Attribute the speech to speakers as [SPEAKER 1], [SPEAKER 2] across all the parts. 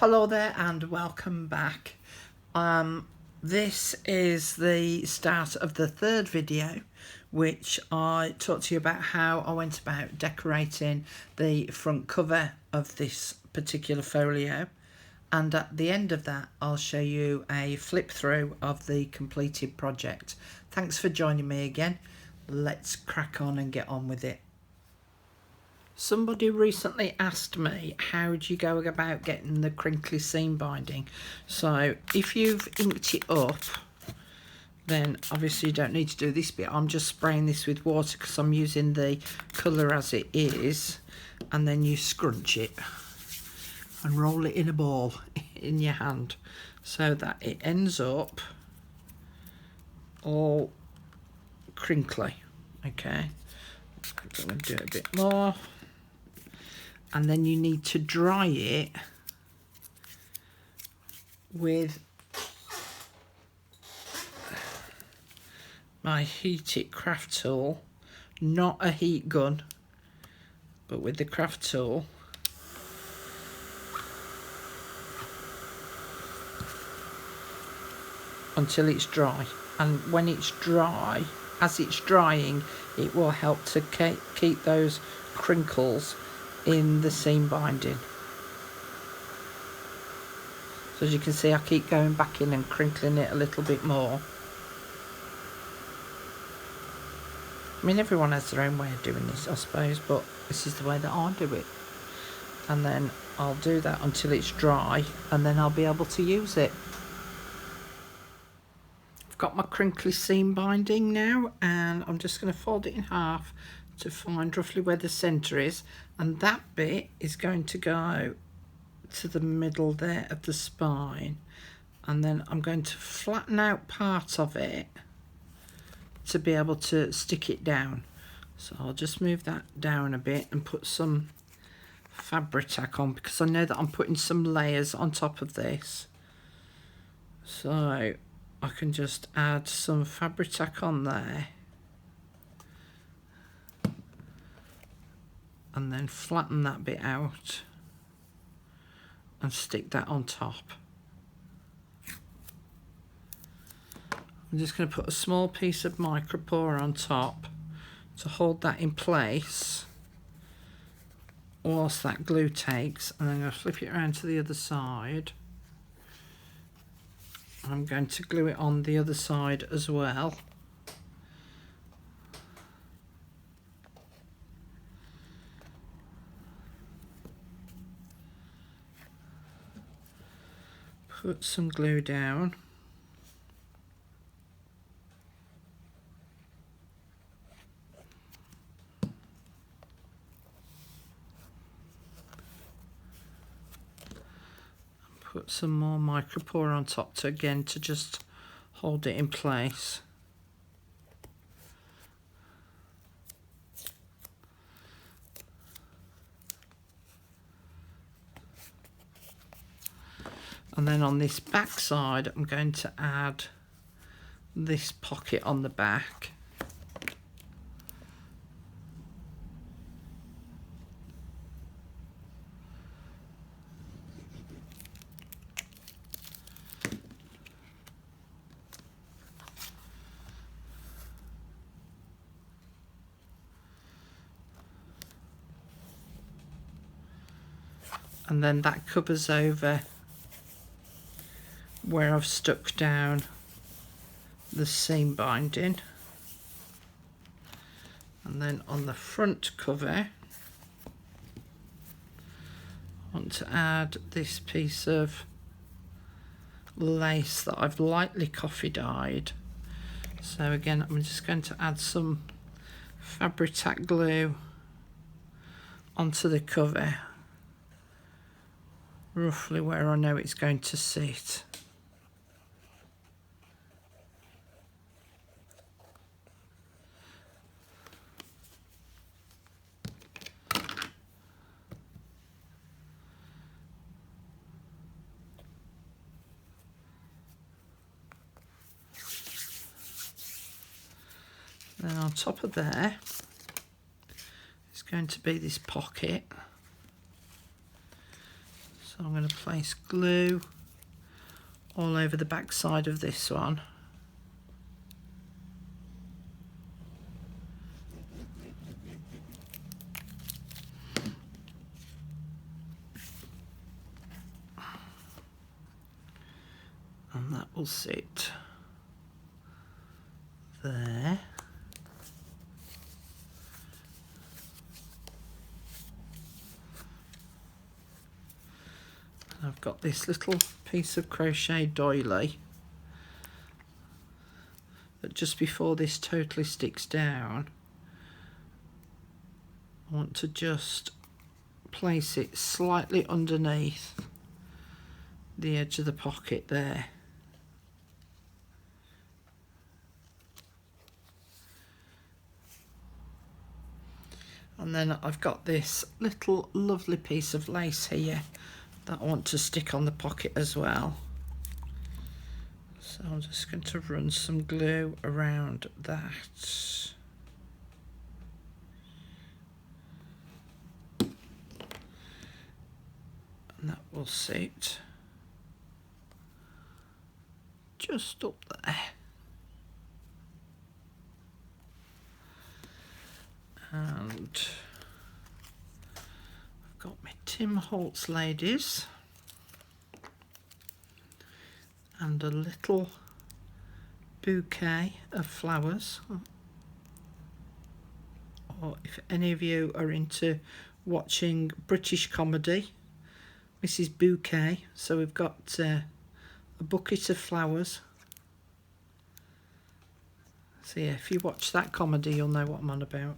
[SPEAKER 1] Hello there and welcome back. This is the start of the third video, which I talked to you about how I went about decorating the front cover of this particular folio, and at the end of that I'll show you a flip through of the completed project. Thanks for joining me again. Let's crack on and get on with it. Somebody recently asked me, how do you go about getting the crinkly seam binding? So if you've inked it up, then obviously you don't need to do this bit. I'm just spraying this with water because I'm using the colour as it is, and then you scrunch it and roll it in a ball in your hand so that it ends up all crinkly. Okay, I'm going to do it a bit more. And then you need to dry it with my heated craft tool, not a heat gun, but with the craft tool. Until it's dry. And when it's dry, as it's drying, it will help to keep those crinkles in the seam binding. So as you can see, I keep going back in and crinkling it a little bit more. I mean, everyone has their own way of doing this, I suppose, but this is the way that I do it. And then I'll do that until it's dry, and then I'll be able to use it. I've got my crinkly seam binding now, and I'm just going to fold it in half to find roughly where the centre is, and that bit is going to go to the middle there of the spine, and then I'm going to flatten out part of it to be able to stick it down. So I'll just move that down a bit and put some fabric tack on, because I know that I'm putting some layers on top of this, so I can just add some fabric tack on there and then flatten that bit out and stick that on top. I'm just going to put a small piece of micropore on top to hold that in place whilst that glue takes, and then I'm going to flip it around to the other side. I'm going to glue it on the other side as well. Put some glue down. Put some more micropore on top to just hold it in place. And then on this back side, I'm going to add this pocket on the back. And then that covers over where I've stuck down the seam binding. And then on the front cover, I want to add this piece of lace that I've lightly coffee dyed. So again, I'm just going to add some fabric tack glue onto the cover, roughly where I know it's going to sit. Then on top of there is going to be this pocket. So I'm going to place glue all over the back side of this one. And that will sit there. And I've got this little piece of crochet doily that just before this totally sticks down, I want to just place it slightly underneath the edge of the pocket there. And then I've got this little lovely piece of lace here that I want to stick on the pocket as well. So I'm just going to run some glue around that. And that will sit just up there. And I've got my Tim Holtz ladies and a little bouquet of flowers. Or if any of you are into watching British comedy, Mrs. Bouquet. So we've got a bucket of flowers. So yeah, if you watch that comedy, you'll know what I'm on about.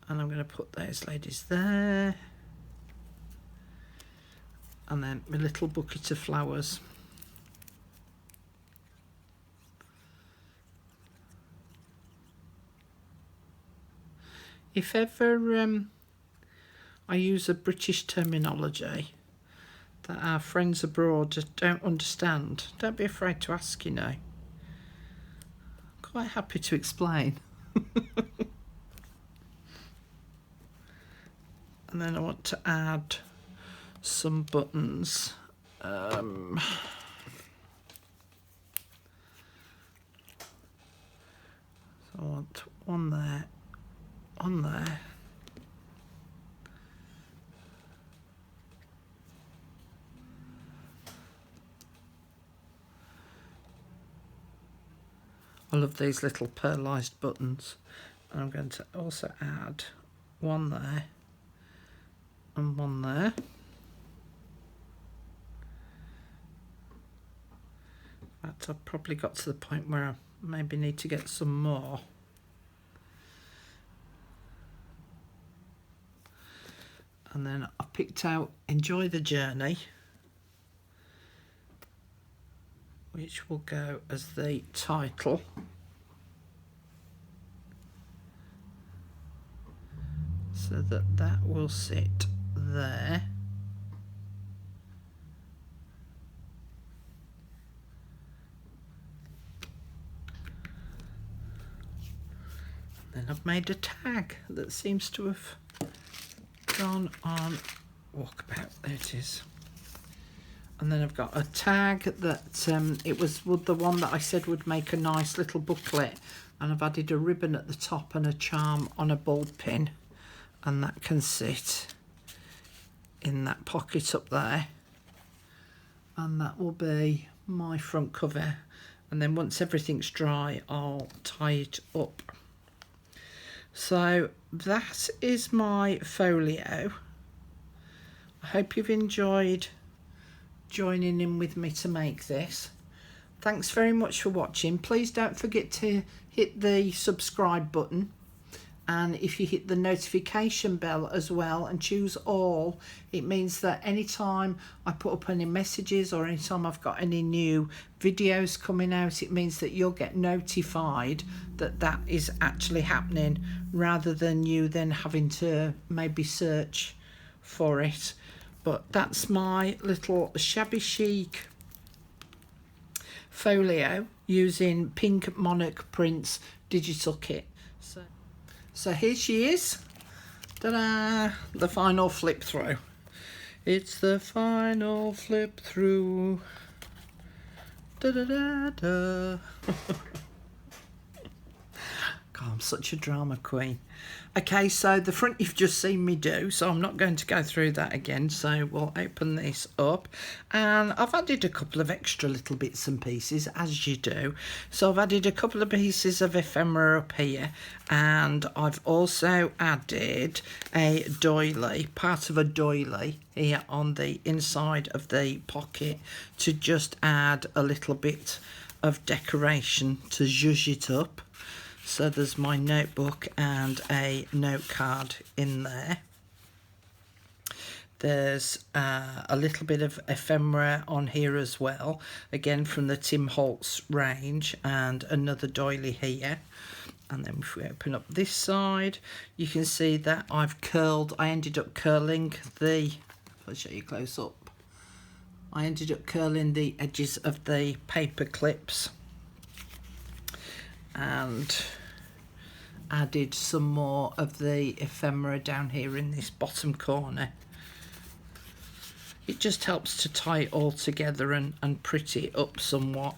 [SPEAKER 1] And I'm going to put those ladies there. And then my little bucket of flowers. If ever I use a British terminology that our friends abroad just don't understand, don't be afraid to ask, you know. I'm quite happy to explain. And then I want to add some buttons. So I want one there, one there. I love these little pearlised buttons. And I'm going to also add one there and one there. In fact, I've probably got to the point where I maybe need to get some more. And then I picked out Enjoy the Journey, which will go as the title. So that will sit there. Then I've made a tag that seems to have gone on walkabout. There it is. And then I've got a tag that it was the one that I said would make a nice little booklet, and I've added a ribbon at the top and a charm on a ball pin, and that can sit in that pocket up there, and that will be my front cover. And then once everything's dry, I'll tie it up. So that is my folio. I hope you've enjoyed joining in with me to make this. Thanks very much for watching. Please don't forget to hit the subscribe button, and if you hit the notification bell as well and choose all, it means that anytime I put up any messages or anytime I've got any new videos coming out, it means that you'll get notified that that is actually happening, rather than you then having to maybe search for it. But that's my little shabby chic folio using Pink Monarch Pints digital kit. So here she is. Ta-da! The final flip through. It's the final flip through. Da-da-da-da. God, I'm such a drama queen. Okay, so the front you've just seen me do, so I'm not going to go through that again. So we'll open this up, and I've added a couple of extra little bits and pieces, as you do. So I've added a couple of pieces of ephemera up here, and I've also added a doily, part of a doily here on the inside of the pocket, to just add a little bit of decoration to zhuzh it up. So there's my notebook and a note card in there. There's a little bit of ephemera on here as well, again from the Tim Holtz range, and another doily here. And then if we open up this side, you can see that I ended up curling the, I'll show you close up. I ended up curling the edges of the paper clips and added some more of the ephemera down here in this bottom corner. It just helps to tie it all together and pretty it up somewhat.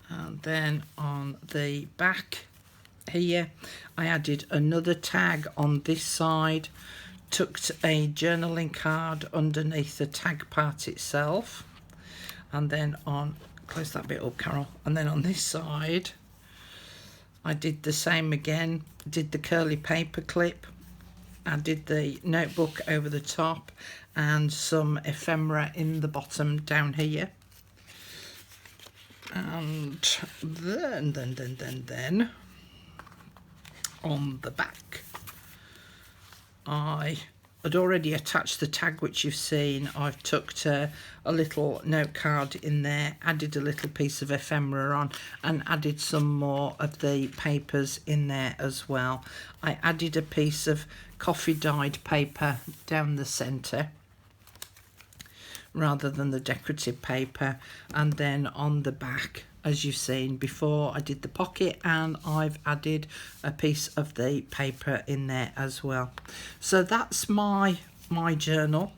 [SPEAKER 1] And then on the back here, I added another tag on this side, tucked a journaling card underneath the tag part itself, and then on, close that bit up, Carol, and then on this side I did the same again, did the curly paper clip, added the notebook over the top and some ephemera in the bottom down here. And then on the back, I had already attached the tag which you've seen. I've tucked a little note card in there, added a little piece of ephemera on, and added some more of the papers in there as well. I added a piece of coffee dyed paper down the centre rather than the decorative paper, and then on the back, as you've seen before, I did the pocket and I've added a piece of the paper in there as well. So that's my journal,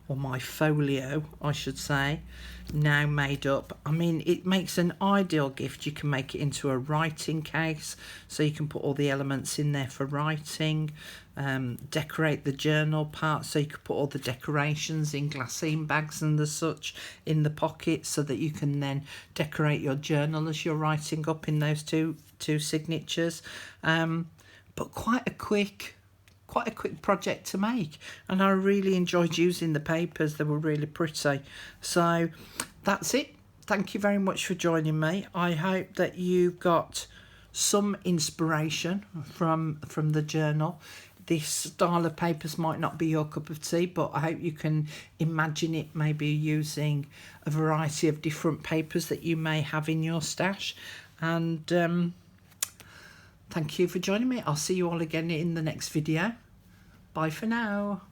[SPEAKER 1] or my folio I should say, now made up. I mean, it makes an ideal gift. You can make it into a writing case, so you can put all the elements in there for writing, decorate the journal part, so you could put all the decorations in glassine bags and the such in the pocket, so that you can then decorate your journal as you're writing up in those two signatures. But quite a quick project to make, and I really enjoyed using the papers. They were really pretty. So that's it. Thank you very much for joining me. I hope that you've got some inspiration from the journal. This style of papers might not be your cup of tea, but I hope you can imagine it maybe using a variety of different papers that you may have in your stash. And thank you for joining me. I'll see you all again in the next video. Bye for now.